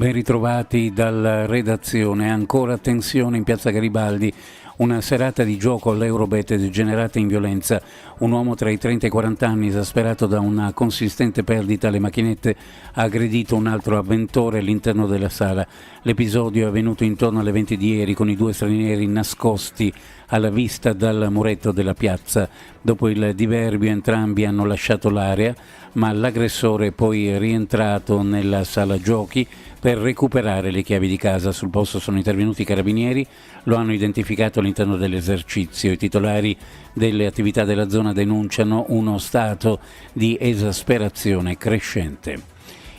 Ben ritrovati dalla redazione. Ancora tensione in piazza Garibaldi. Una serata di gioco all'Eurobet degenerata in violenza. Un uomo tra i 30 e i 40 anni, esasperato da una consistente perdita alle macchinette, ha aggredito un altro avventore all'interno della sala. L'episodio è avvenuto intorno alle 20 di ieri, con i due stranieri nascosti alla vista dal muretto della piazza. Dopo il diverbio entrambi hanno lasciato l'area, ma l'aggressore è poi rientrato nella sala giochi per recuperare le chiavi di casa. Sul posto sono intervenuti i carabinieri, lo hanno identificato all'interno dell'esercizio. I titolari delle attività della zona denunciano uno stato di esasperazione crescente.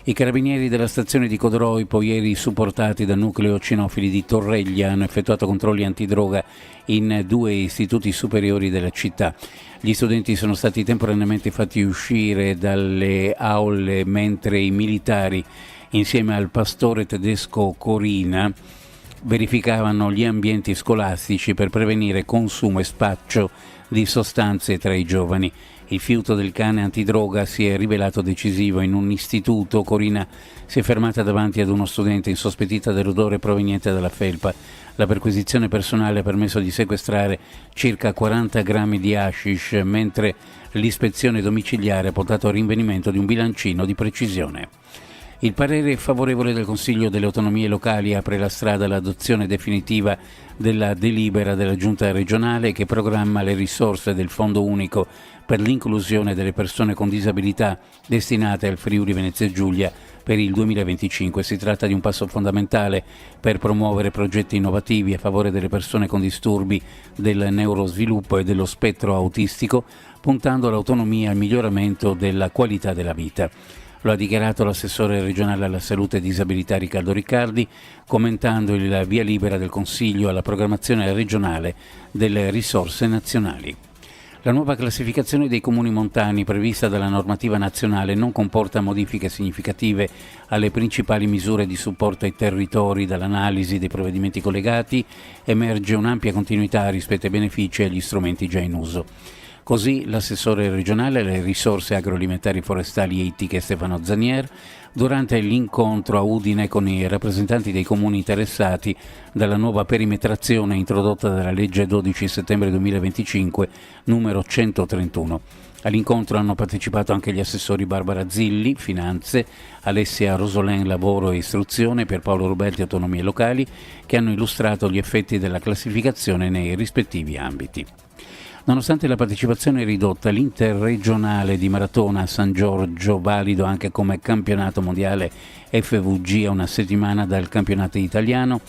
I carabinieri della stazione di Codroipo, ieri supportati dal nucleo cinofili di Torreglia, hanno effettuato controlli antidroga in 2 istituti superiori della città. Gli studenti sono stati temporaneamente fatti uscire dalle aule, mentre i militari, insieme al pastore tedesco Corina, verificavano gli ambienti scolastici per prevenire consumo e spaccio di sostanze tra i giovani. Il fiuto del cane antidroga si è rivelato decisivo in un istituto. Corina si è fermata davanti ad uno studente insospettita dell'odore proveniente dalla felpa. La perquisizione personale ha permesso di sequestrare circa 40 grammi di hashish, mentre l'ispezione domiciliare ha portato al rinvenimento di un bilancino di precisione. Il parere favorevole del Consiglio delle Autonomie Locali apre la strada all'adozione definitiva della delibera della Giunta regionale che programma le risorse del Fondo Unico per l'inclusione delle persone con disabilità destinate al Friuli Venezia Giulia per il 2025. Si tratta di un passo fondamentale per promuovere progetti innovativi a favore delle persone con disturbi del neurosviluppo e dello spettro autistico, puntando all'autonomia e al miglioramento della qualità della vita. Lo ha dichiarato l'assessore regionale alla salute e disabilità Riccardo Riccardi, commentando il via libera del Consiglio alla programmazione regionale delle risorse nazionali. La nuova classificazione dei comuni montani prevista dalla normativa nazionale non comporta modifiche significative alle principali misure di supporto ai territori. Dall'analisi dei provvedimenti collegati emerge un'ampia continuità rispetto ai benefici e agli strumenti già in uso. Così l'assessore regionale alle risorse agroalimentari, forestali e ittiche Stefano Zanier, durante l'incontro a Udine con i rappresentanti dei comuni interessati dalla nuova perimetrazione introdotta dalla legge 12 settembre 2025 numero 131. All'incontro hanno partecipato anche gli assessori Barbara Zilli, Finanze, Alessia Rosolin, Lavoro e Istruzione, Pierpaolo Ruberti, Autonomie Locali, che hanno illustrato gli effetti della classificazione nei rispettivi ambiti. Nonostante la partecipazione ridotta, l'interregionale di maratona a San Giorgio, valido anche come campionato mondiale FVG a una settimana dal campionato italiano,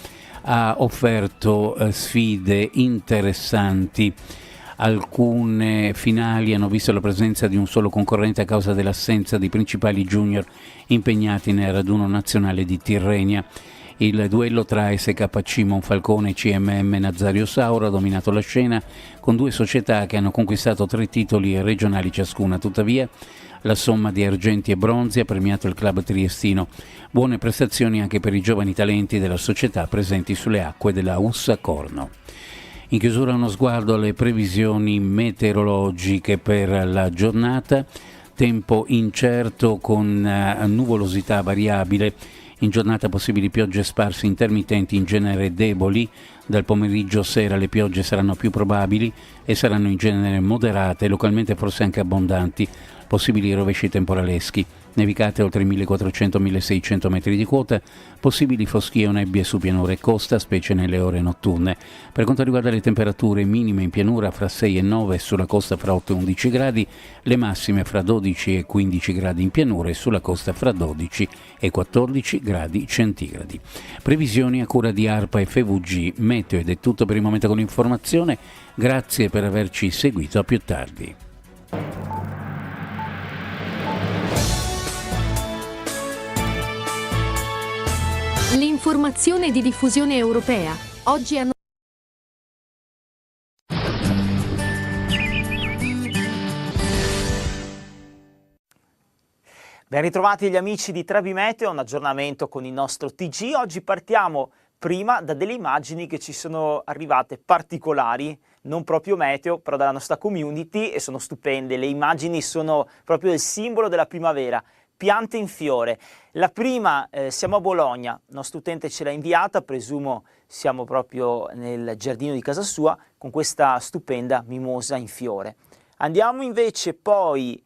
ha offerto sfide interessanti. Alcune finali hanno visto la presenza di un solo concorrente a causa dell'assenza dei principali junior impegnati nel raduno nazionale di Tirrenia. Il duello tra SKC Monfalcone e CMM Nazario Sauro ha dominato la scena, con 2 società che hanno conquistato 3 titoli regionali ciascuna. Tuttavia, la somma di argenti e bronzi ha premiato il club triestino. Buone prestazioni anche per i giovani talenti della società presenti sulle acque della Ussa Corno. In chiusura uno sguardo alle previsioni meteorologiche per la giornata. Tempo incerto con nuvolosità variabile. In giornata possibili piogge sparse intermittenti, in genere deboli. Dal pomeriggio sera le piogge saranno più probabili e saranno in genere moderate, localmente forse anche abbondanti. Possibili rovesci temporaleschi, nevicate oltre i 1400-1600 metri di quota, possibili foschie o nebbie su pianura e costa, specie nelle ore notturne. Per quanto riguarda le temperature, minime in pianura fra 6 e 9, sulla costa fra 8 e 11 gradi, le massime fra 12 e 15 gradi in pianura e sulla costa fra 12 e 14 gradi centigradi. Previsioni a cura di ARPA e FVG Meteo, ed è tutto per il momento con l'informazione. Grazie per averci seguito, a più tardi. L'informazione di diffusione europea. Oggi hanno Ben ritrovati gli amici di Trebi Meteo, un aggiornamento con il nostro TG. Oggi partiamo prima da delle immagini che ci sono arrivate particolari, non proprio meteo, però dalla nostra community, e sono stupende. Le immagini sono proprio il simbolo della primavera. piante in fiore. La prima, siamo a Bologna, il nostro utente ce l'ha inviata, presumo siamo proprio nel giardino di casa sua, con questa stupenda mimosa in fiore. Andiamo invece poi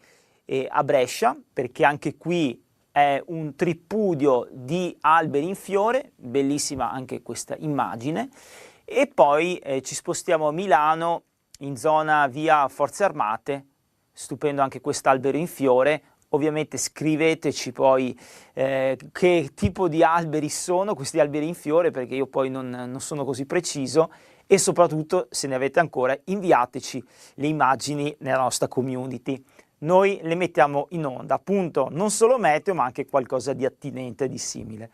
a Brescia, perché anche qui è un tripudio di alberi in fiore, bellissima anche questa immagine, e poi ci spostiamo a Milano, in zona via Forze Armate, stupendo anche quest'albero in fiore. Ovviamente scriveteci poi che tipo di alberi sono questi alberi in fiore, perché io poi non sono così preciso, e soprattutto, se ne avete ancora, inviateci le immagini nella nostra community. Noi le mettiamo in onda, appunto, non solo meteo, ma anche qualcosa di attinente, di simile.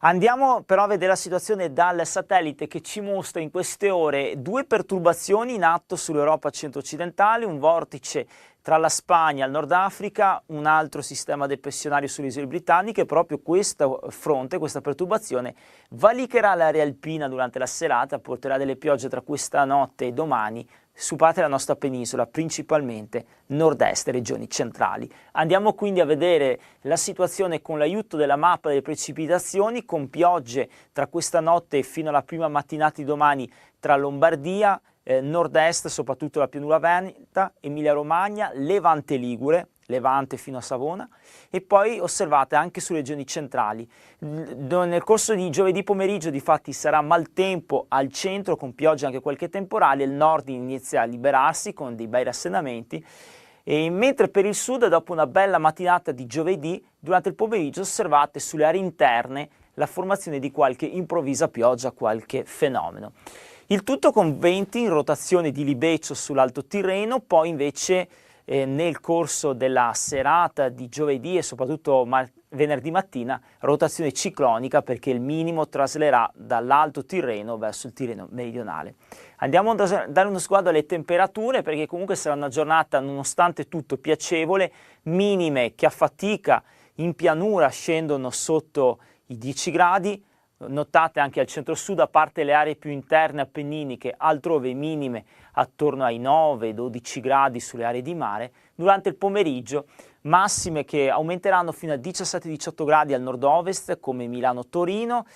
Andiamo però a vedere la situazione dal satellite, che ci mostra in queste ore 2 perturbazioni in atto sull'Europa centro-occidentale, un vortice tra la Spagna e il Nord Africa, un altro sistema depressionario sulle isole britanniche. Proprio questo fronte, questa perturbazione, valicherà l'area alpina durante la serata, porterà delle piogge tra questa notte e domani su parte della nostra penisola, principalmente nord-est e regioni centrali. Andiamo quindi a vedere la situazione con l'aiuto della mappa delle precipitazioni, con piogge tra questa notte fino alla prima mattinata di domani tra Lombardia, nord-est, soprattutto la pianura veneta, Emilia-Romagna, Levante Ligure, Levante fino a Savona, e poi osservate anche sulle regioni centrali. Nel corso di giovedì pomeriggio difatti sarà maltempo al centro, con piogge anche qualche temporale, il nord inizia a liberarsi con dei bei rassenamenti, e mentre per il sud, dopo una bella mattinata di giovedì, durante il pomeriggio osservate sulle aree interne la formazione di qualche improvvisa pioggia, qualche fenomeno. Il tutto con venti in rotazione di libeccio sull'Alto Tirreno, poi invece nel corso della serata di giovedì e soprattutto venerdì mattina rotazione ciclonica, perché il minimo traslerà dall'Alto Tirreno verso il Tirreno meridionale. Andiamo a dare uno sguardo alle temperature, perché comunque sarà una giornata nonostante tutto piacevole, minime che a fatica in pianura scendono sotto i 10 gradi, notate anche al centro-sud, a parte le aree più interne appenniniche, altrove minime attorno ai 9-12 gradi sulle aree di mare. Durante il pomeriggio massime che aumenteranno fino a 17-18 gradi al nord-ovest, come Milano-Torino,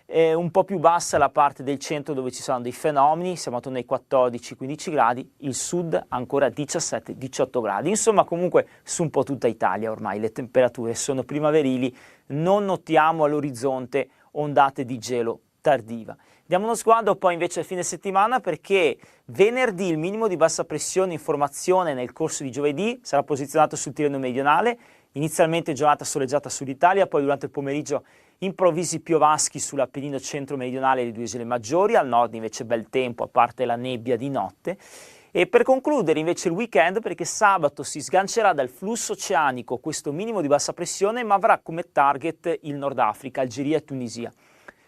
un po' più bassa la parte del centro dove ci saranno dei fenomeni, siamo attorno ai 14-15 gradi, il sud ancora 17-18 gradi. Insomma, comunque su un po' tutta Italia ormai le temperature sono primaverili, non notiamo all'orizzonte ondate di gelo tardiva. Diamo uno sguardo poi invece al fine settimana, perché venerdì il minimo di bassa pressione in formazione nel corso di giovedì sarà posizionato sul Tirreno meridionale, inizialmente giornata soleggiata sull'Italia, poi durante il pomeriggio improvvisi piovaschi sull'Appennino centro-meridionale e le 2 isole maggiori, al nord invece bel tempo a parte la nebbia di notte. E per concludere invece il weekend, perché sabato si sgancerà dal flusso oceanico questo minimo di bassa pressione, ma avrà come target il Nord Africa, Algeria e Tunisia.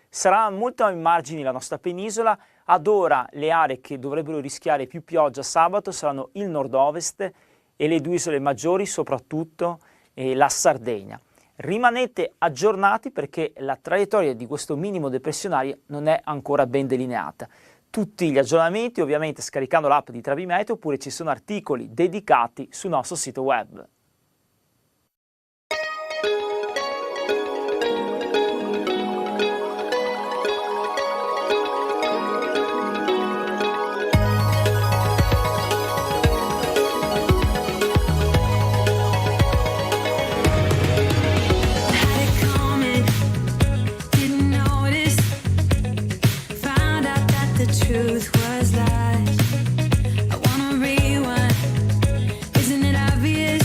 Sarà molto ai margini la nostra penisola. Ad ora le aree che dovrebbero rischiare più pioggia sabato saranno il nord-ovest e le 2 isole maggiori, soprattutto la Sardegna. Rimanete aggiornati, perché la traiettoria di questo minimo depressionario non è ancora ben delineata. Tutti gli aggiornamenti ovviamente scaricando l'app di Travimeteo, oppure ci sono articoli dedicati sul nostro sito web. Truth was lies. I wanna rewind. Isn't it obvious?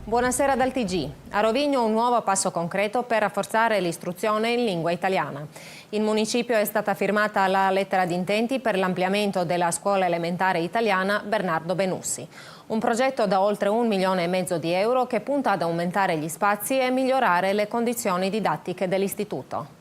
Buonasera dal TG. A Rovigno un nuovo passo concreto per rafforzare l'istruzione in lingua italiana. In municipio è stata firmata la lettera di intenti per l'ampliamento della scuola elementare italiana Bernardo Benussi. Un progetto da oltre 1,5 milioni di euro che punta ad aumentare gli spazi e migliorare le condizioni didattiche dell'istituto.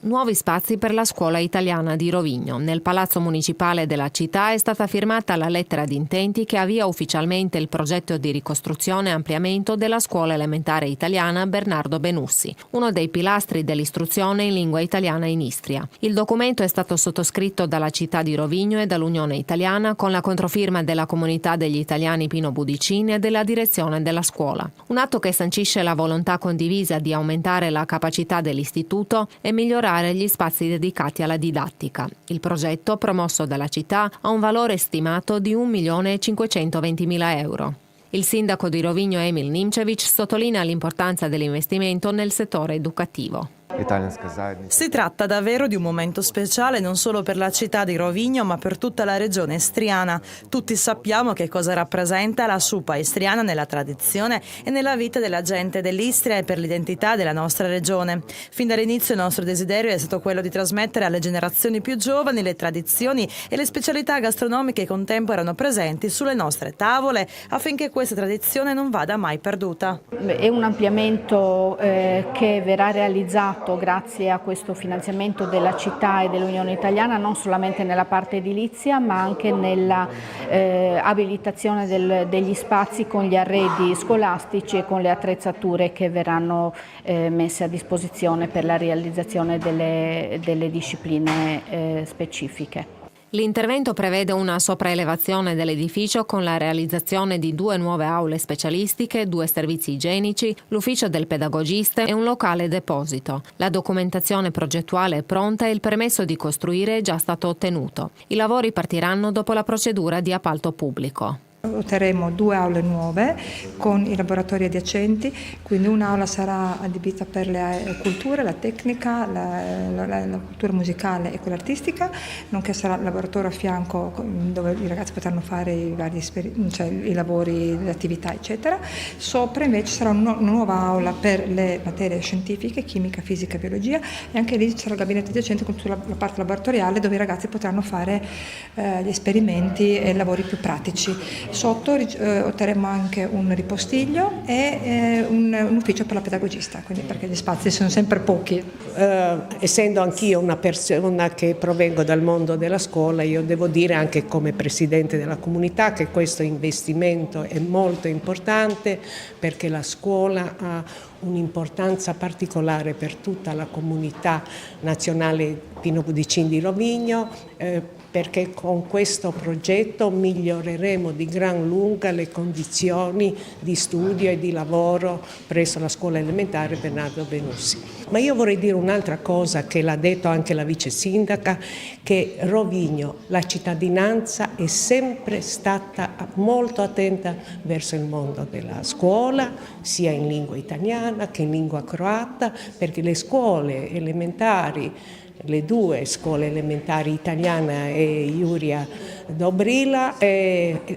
Nuovi spazi per la scuola italiana di Rovigno. Nel Palazzo Municipale della città è stata firmata la lettera di intenti che avvia ufficialmente il progetto di ricostruzione e ampliamento della scuola elementare italiana Bernardo Benussi, uno dei pilastri dell'istruzione in lingua italiana in Istria. Il documento è stato sottoscritto dalla città di Rovigno e dall'Unione Italiana con la controfirma della comunità degli italiani Pino Budicini e della direzione della scuola. Un atto che sancisce la volontà condivisa di aumentare la capacità dell'istituto e migliorare gli spazi dedicati alla didattica. Il progetto, promosso dalla città, ha un valore stimato di 1.520.000 euro. Il sindaco di Rovigno Emil Nimčević sottolinea l'importanza dell'investimento nel settore educativo. Si tratta davvero di un momento speciale non solo per la città di Rovigno ma per tutta la regione istriana. Tutti sappiamo che cosa rappresenta la suppa istriana nella tradizione e nella vita della gente dell'Istria e per l'identità della nostra regione. Fin dall'inizio il nostro desiderio è stato quello di trasmettere alle generazioni più giovani le tradizioni e le specialità gastronomiche che un tempo erano presenti sulle nostre tavole affinché questa tradizione non vada mai perduta. È un ampliamento che verrà realizzato grazie a questo finanziamento della città e dell'Unione Italiana non solamente nella parte edilizia ma anche nella abilitazione degli spazi con gli arredi scolastici e con le attrezzature che verranno messe a disposizione per la realizzazione delle discipline specifiche. L'intervento prevede una sopraelevazione dell'edificio con la realizzazione di 2 nuove aule specialistiche, 2 servizi igienici, l'ufficio del pedagogista e un locale deposito. La documentazione progettuale è pronta e il permesso di costruire è già stato ottenuto. I lavori partiranno dopo la procedura di appalto pubblico. Otterremo 2 aule nuove con i laboratori adiacenti, quindi un'aula sarà adibita per le culture, la tecnica, la cultura musicale e quella artistica, nonché sarà il laboratorio a fianco dove i ragazzi potranno fare i vari i lavori, le attività eccetera. Sopra invece sarà una nuova aula per le materie scientifiche, chimica, fisica e biologia, e anche lì c'è il gabinetto adiacente con tutta la parte laboratoriale dove i ragazzi potranno fare gli esperimenti e lavori più pratici. Sotto otterremo anche un ripostiglio e un ufficio per la pedagogista, quindi perché gli spazi sono sempre pochi. Essendo anch'io una persona che provengo dal mondo della scuola, io devo dire anche come presidente della comunità che questo investimento è molto importante perché la scuola ha un'importanza particolare per tutta la comunità nazionale Pino Budicini di Rovigno, perché con questo progetto miglioreremo di gran lunga le condizioni di studio e di lavoro presso la scuola elementare Bernardo Benussi. Ma io vorrei dire un'altra cosa che l'ha detto anche la vice sindaca, che Rovigno, la cittadinanza è sempre stata molto attenta verso il mondo della scuola, sia in lingua italiana che in lingua croata, perché le scuole elementari, le 2 scuole elementari italiana e Iuria Dobrila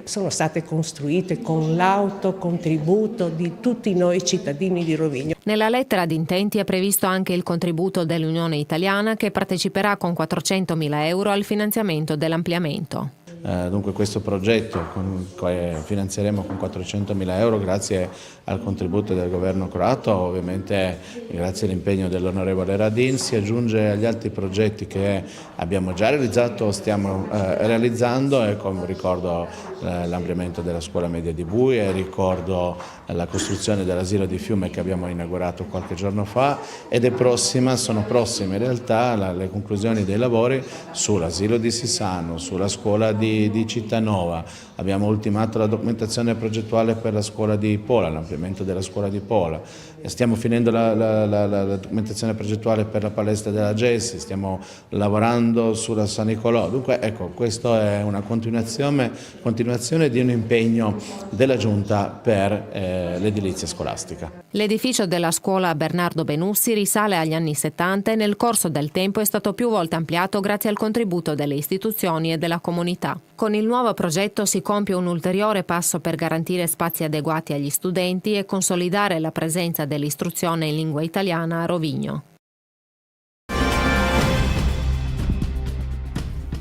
sono state costruite con l'autocontributo di tutti noi cittadini di Rovigno. Nella lettera di intenti è previsto anche il contributo dell'Unione Italiana che parteciperà con 400.000 euro al finanziamento dell'ampliamento. Dunque questo progetto finanzieremo con 400.000 euro grazie al contributo del governo croato, ovviamente grazie all'impegno dell'onorevole Radin, si aggiunge agli altri progetti che abbiamo già realizzato o stiamo realizzando, e come ricordo l'ampliamento della scuola media di Buie, ricordo la costruzione dell'asilo di Fiume che abbiamo inaugurato qualche giorno fa ed sono prossime in realtà le conclusioni dei lavori sull'asilo di Sissano, sulla scuola di Cittanova. Abbiamo ultimato la documentazione progettuale per la scuola di Pola, l'ampliamento della scuola di Pola. Stiamo finendo la documentazione progettuale per la palestra della Gessi, stiamo lavorando sulla San Nicolò. Dunque ecco, questa è una continuazione di un impegno della Giunta per l'edilizia scolastica. L'edificio della scuola Bernardo Benussi risale agli anni 70 e nel corso del tempo è stato più volte ampliato grazie al contributo delle istituzioni e della comunità. Con il nuovo progetto si compie un ulteriore passo per garantire spazi adeguati agli studenti e consolidare la presenza dell'istruzione in lingua italiana a Rovigno.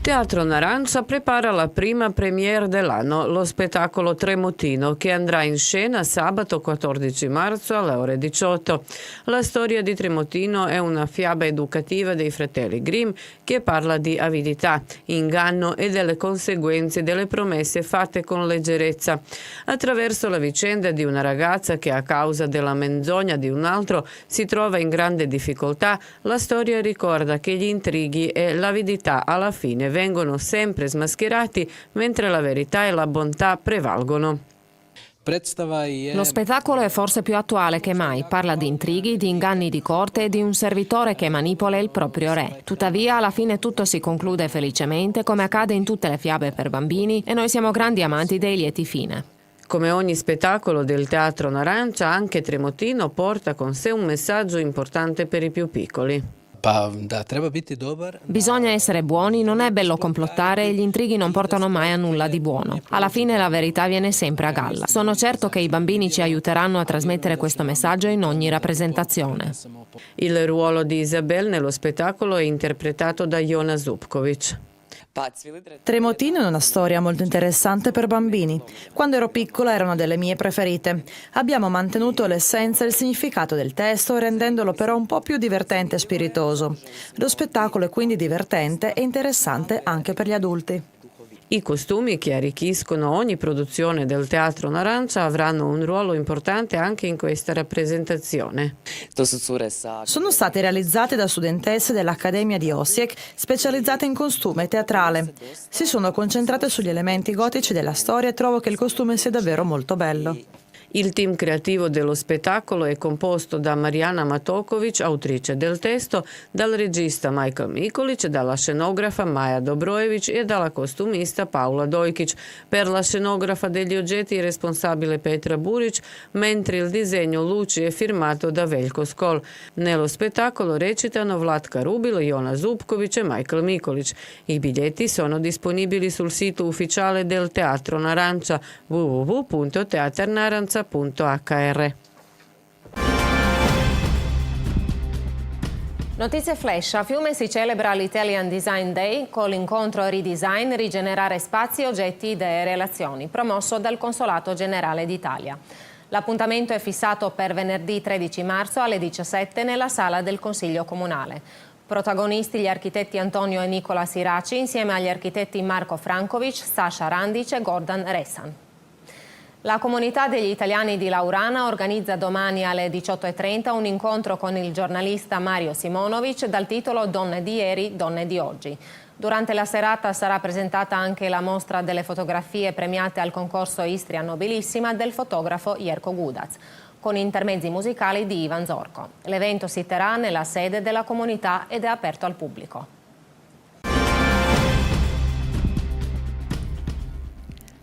Teatro Narancia prepara la prima premiere dell'anno, lo spettacolo Tremotino, che andrà in scena sabato 14 marzo alle ore 18. La storia di Tremotino è una fiaba educativa dei fratelli Grimm che parla di avidità, inganno e delle conseguenze delle promesse fatte con leggerezza. Attraverso la vicenda di una ragazza che a causa della menzogna di un altro si trova in grande difficoltà, la storia ricorda che gli intrighi e l'avidità alla fine vengono sempre smascherati mentre la verità e la bontà prevalgono. Lo spettacolo è forse più attuale che mai, parla di intrighi, di inganni di corte e di un servitore che manipola il proprio re. Tuttavia alla fine tutto si conclude felicemente come accade in tutte le fiabe per bambini e noi siamo grandi amanti dei lieti fine. Come ogni spettacolo del Teatro Narancia, anche Tremotino porta con sé un messaggio importante per i più piccoli. Bisogna essere buoni, non è bello complottare e gli intrighi non portano mai a nulla di buono. Alla fine la verità viene sempre a galla. Sono certo che i bambini ci aiuteranno a trasmettere questo messaggio in ogni rappresentazione. Il ruolo di Isabel nello spettacolo è interpretato da Jona Zupkovic. Tremotino è una storia molto interessante per bambini. Quando ero piccola era una delle mie preferite. Abbiamo mantenuto l'essenza e il significato del testo, rendendolo però un po' più divertente e spiritoso. Lo spettacolo è quindi divertente e interessante anche per gli adulti. I costumi che arricchiscono ogni produzione del Teatro Narancia avranno un ruolo importante anche in questa rappresentazione. Sono state realizzate da studentesse dell'Accademia di Osijek specializzate in costume teatrale. Si sono concentrate sugli elementi gotici della storia e trovo che il costume sia davvero molto bello. Il team creativo dello spettacolo è composto da Mariana Matokovic, autrice del testo, dal regista Michael Mikolic, dalla scenografa Maja Dobrojevic e dalla costumista Paula Dojkic. Per la scenografa degli oggetti è responsabile Petra Buric, mentre il disegno luci è firmato da Veljko Skol. Nello spettacolo recitano Vlatka Rubil, Jona Zupkovic e Michael Mikolic. I biglietti sono disponibili sul sito ufficiale del Teatro Narancia www.teaternarancia.hr. Notizie flash. A Fiume si celebra l'Italian Design Day con l'incontro Redesign, rigenerare spazi, oggetti, idee e relazioni, promosso dal Consolato Generale d'Italia. L'appuntamento è fissato per venerdì 13 marzo alle 17 nella sala del Consiglio Comunale. Protagonisti gli architetti Antonio e Nicola Siraci insieme agli architetti Marco Frankovic, Sasha Randic e Gordon Ressan. La comunità degli italiani di Laurana organizza domani alle 18:30 un incontro con il giornalista Mario Simonovic dal titolo Donne di ieri, donne di oggi. Durante la serata sarà presentata anche la mostra delle fotografie premiate al concorso Istria Nobilissima del fotografo Jerko Gudac, con intermezzi musicali di Ivan Zorko. L'evento si terrà nella sede della comunità ed è aperto al pubblico.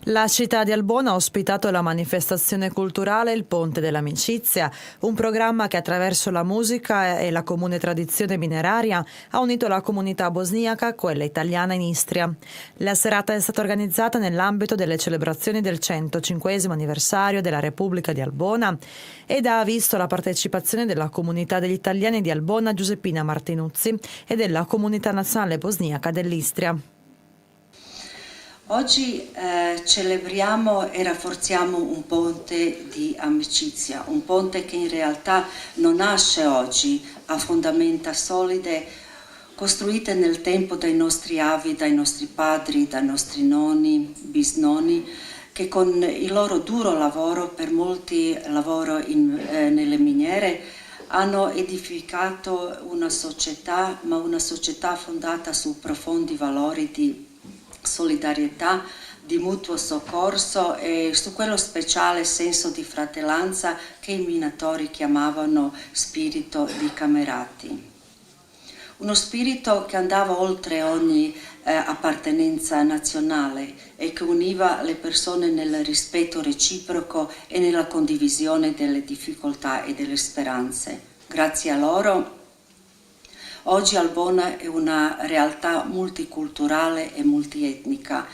La città di Albona ha ospitato la manifestazione culturale Il Ponte dell'Amicizia, un programma che attraverso la musica e la comune tradizione mineraria ha unito la comunità bosniaca a quella italiana in Istria. La serata è stata organizzata nell'ambito delle celebrazioni del 105° anniversario della Repubblica di Albona ed ha visto la partecipazione della comunità degli italiani di Albona Giuseppina Martinuzzi e della comunità nazionale bosniaca dell'Istria. Oggi celebriamo e rafforziamo un ponte di amicizia, un ponte che in realtà non nasce oggi, ha fondamenta solide, costruite nel tempo dai nostri avi, dai nostri padri, dai nostri nonni, bisnonni, che con il loro duro lavoro, per molti lavoro nelle miniere, hanno edificato una società, ma una società fondata su profondi valori di solidarietà, di mutuo soccorso e su quello speciale senso di fratellanza che i minatori chiamavano spirito di camerati. Uno spirito che andava oltre ogni appartenenza nazionale e che univa le persone nel rispetto reciproco e nella condivisione delle difficoltà e delle speranze. Grazie a loro oggi Albona è una realtà multiculturale e multietnica,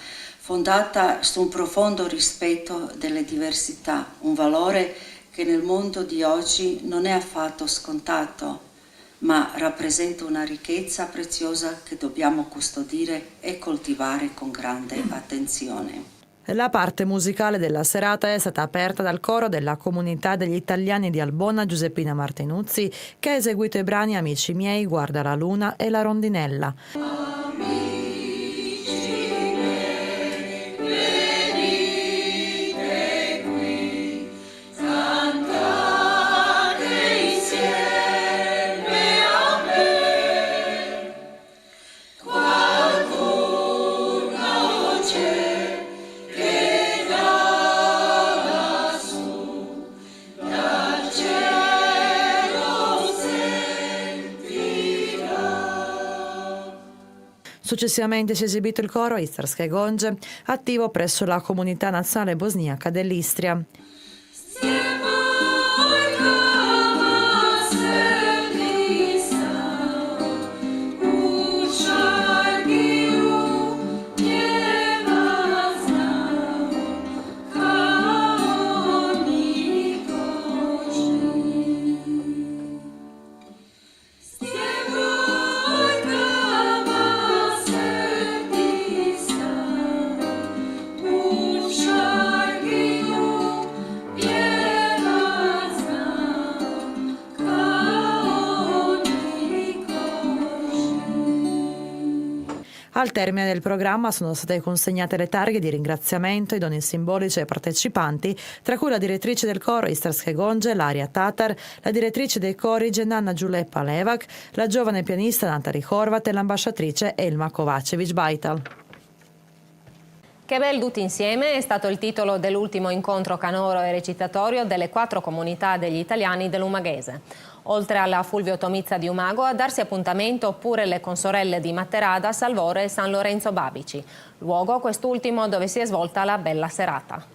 fondata su un profondo rispetto delle diversità, un valore che nel mondo di oggi non è affatto scontato, ma rappresenta una ricchezza preziosa che dobbiamo custodire e coltivare con grande attenzione. La parte musicale della serata è stata aperta dal coro della Comunità degli Italiani di Albona Giuseppina Martinuzzi, che ha eseguito i brani Amici miei, Guarda la luna e La rondinella. Successivamente si è esibito il coro Istarske Gonje, attivo presso la comunità nazionale bosniaca dell'Istria. Al termine del programma sono state consegnate le targhe di ringraziamento, i doni simbolici ai partecipanti, tra cui la direttrice del coro Istarske Gonje, Laria Tatar, la direttrice dei cori Genanna Giuleppa Levak, la giovane pianista Natali Horvat e l'ambasciatrice Elma Kovacevic-Baital. Che bel tutti insieme è stato il titolo dell'ultimo incontro canoro e recitatorio delle 4 comunità degli italiani dell'Umaghese. Oltre alla Fulvio Tomizza di Umago, a darsi appuntamento pure le consorelle di Matterada, Salvore e San Lorenzo Babici. Luogo quest'ultimo dove si è svolta la bella serata.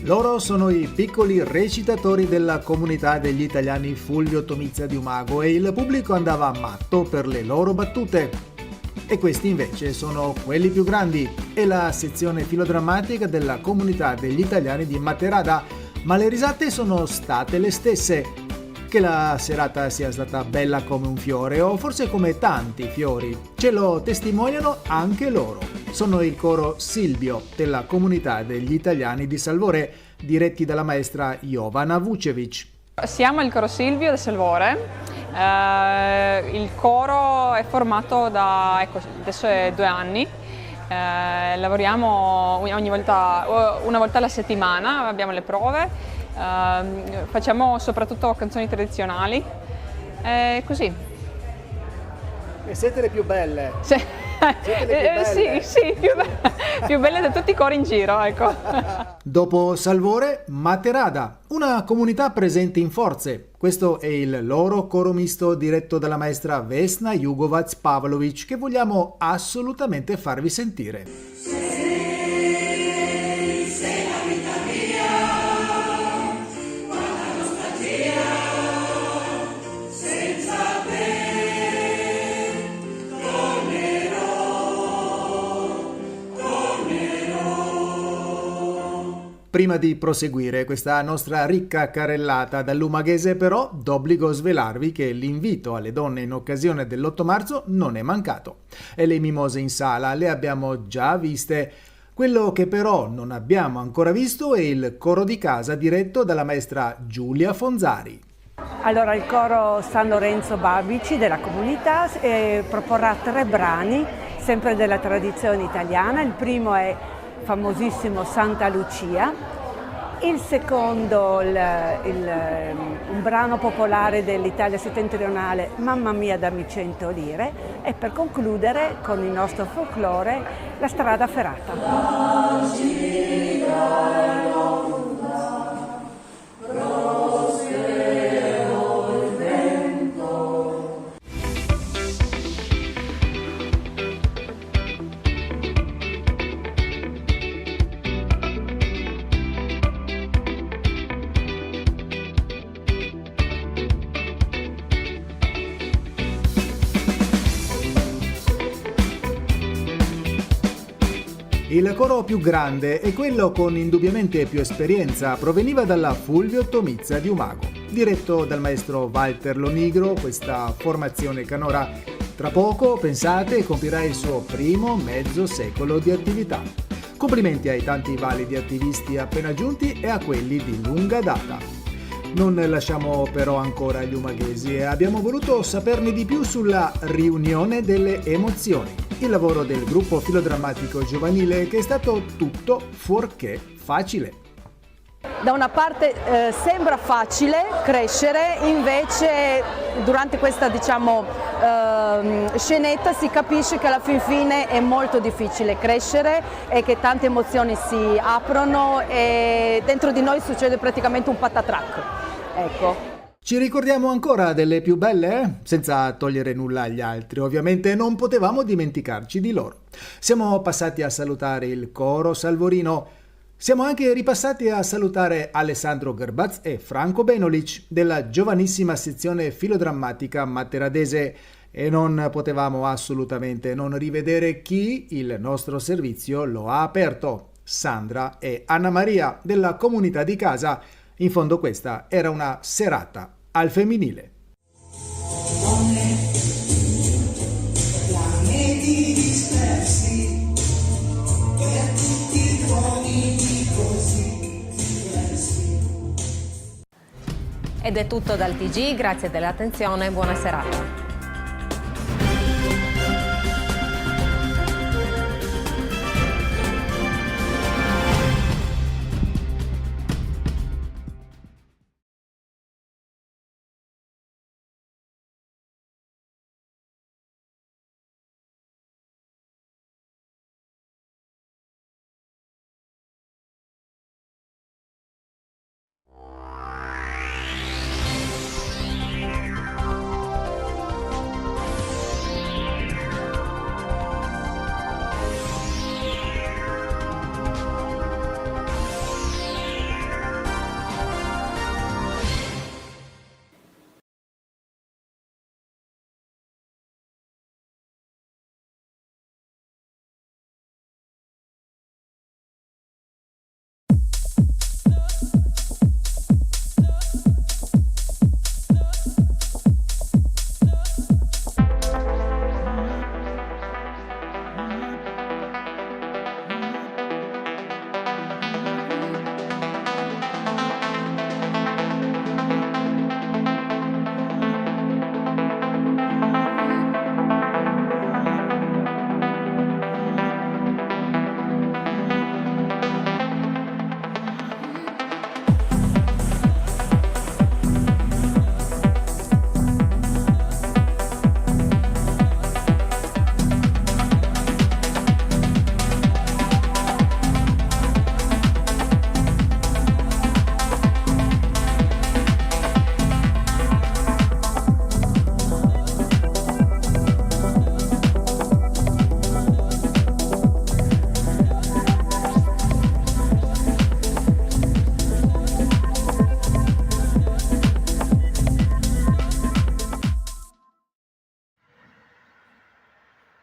Loro sono i piccoli recitatori della comunità degli italiani Fulvio Tomizza di Umago e il pubblico andava matto per le loro battute. E questi invece sono quelli più grandi e la sezione filodrammatica della comunità degli italiani di Matterada, ma le risate sono state le stesse. Che la serata sia stata bella come un fiore o forse come tanti fiori, ce lo testimoniano anche loro. Sono il coro Silvio della comunità degli italiani di Salvore, diretti dalla maestra Jovana Vucevic. Siamo il coro Silvio di Salvore. Il coro è formato da adesso è 2 anni. Lavoriamo una volta alla settimana, abbiamo le prove. Facciamo soprattutto canzoni tradizionali, così. E siete le più belle? Sì, Siete più belle di tutti i cori in giro, ecco. Dopo Salvore, Matterada, una comunità presente in forze. Questo è il loro coro misto diretto dalla maestra Vesna Jugovac-Pavlovic che vogliamo assolutamente farvi sentire. Prima di proseguire questa nostra ricca carrellata dall'Umaghese, però, d'obbligo svelarvi che l'invito alle donne in occasione dell'8 marzo non è mancato. E le mimose in sala le abbiamo già viste. Quello che però non abbiamo ancora visto è il coro di casa diretto dalla maestra Giulia Fonzari. Allora, il coro San Lorenzo Babici della comunità proporrà 3 brani, sempre della tradizione italiana. Il primo è famosissimo Santa Lucia, Il secondo, un brano popolare dell'Italia settentrionale, Mamma mia dammi 100 lire, e per concludere con il nostro folklore, La strada ferrata. Il coro più grande e quello con indubbiamente più esperienza proveniva dalla Fulvio Tomizza di Umago. Diretto dal maestro Walter Lonigro, questa formazione canora tra poco, pensate, compirà il suo primo mezzo secolo di attività. Complimenti ai tanti validi attivisti appena giunti e a quelli di lunga data. Non lasciamo però ancora gli umaghesi e abbiamo voluto saperne di più sulla riunione delle emozioni, il lavoro del gruppo filodrammatico giovanile che è stato tutto fuorché facile. Da una parte sembra facile crescere, invece durante questa scenetta si capisce che alla fin fine è molto difficile crescere e che tante emozioni si aprono e dentro di noi succede praticamente un patatrac. Ecco. Ci ricordiamo ancora delle più belle? Senza togliere nulla agli altri, ovviamente non potevamo dimenticarci di loro. Siamo passati a salutare il coro salvorino. Siamo anche ripassati a salutare Alessandro Gerbaz e Franco Benolic della giovanissima sezione filodrammatica matteradese e non potevamo assolutamente non rivedere chi il nostro servizio lo ha aperto, Sandra e Anna Maria della comunità di casa. In fondo questa era una serata al femminile. Pianeti dispersi per tutti i uomini così diversi. Ed è tutto dal TG, grazie dell'attenzione e buona serata.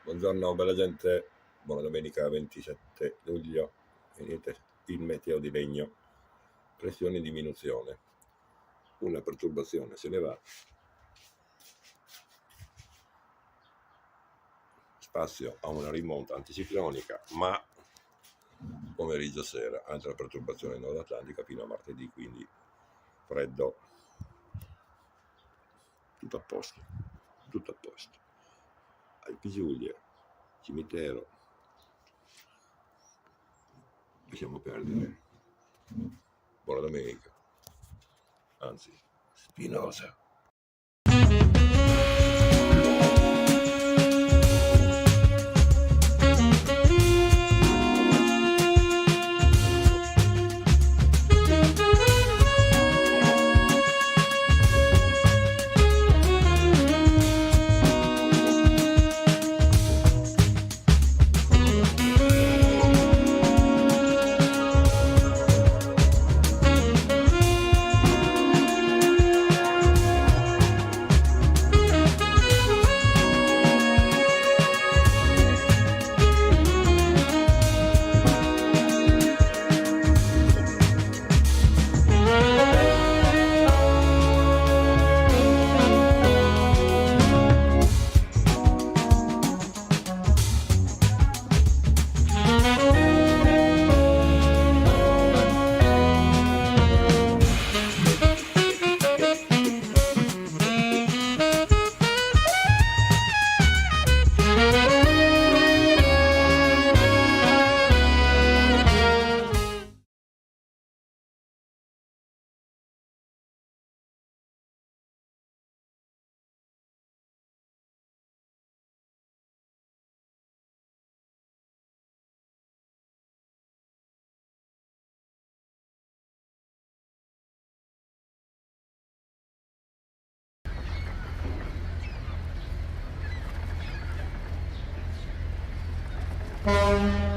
Buongiorno bella gente, buona domenica 27 luglio e niente, il meteo di legno, pressione in diminuzione, una perturbazione se ne va, spazio a una rimonta anticiclonica, ma pomeriggio sera altra perturbazione nord-atlantica fino a martedì, quindi freddo, tutto a posto, tutto a posto. Alpi Giulia, cimitero, lasciamo perdere. Buona buona domenica. Anzi, spinosa. Thank you.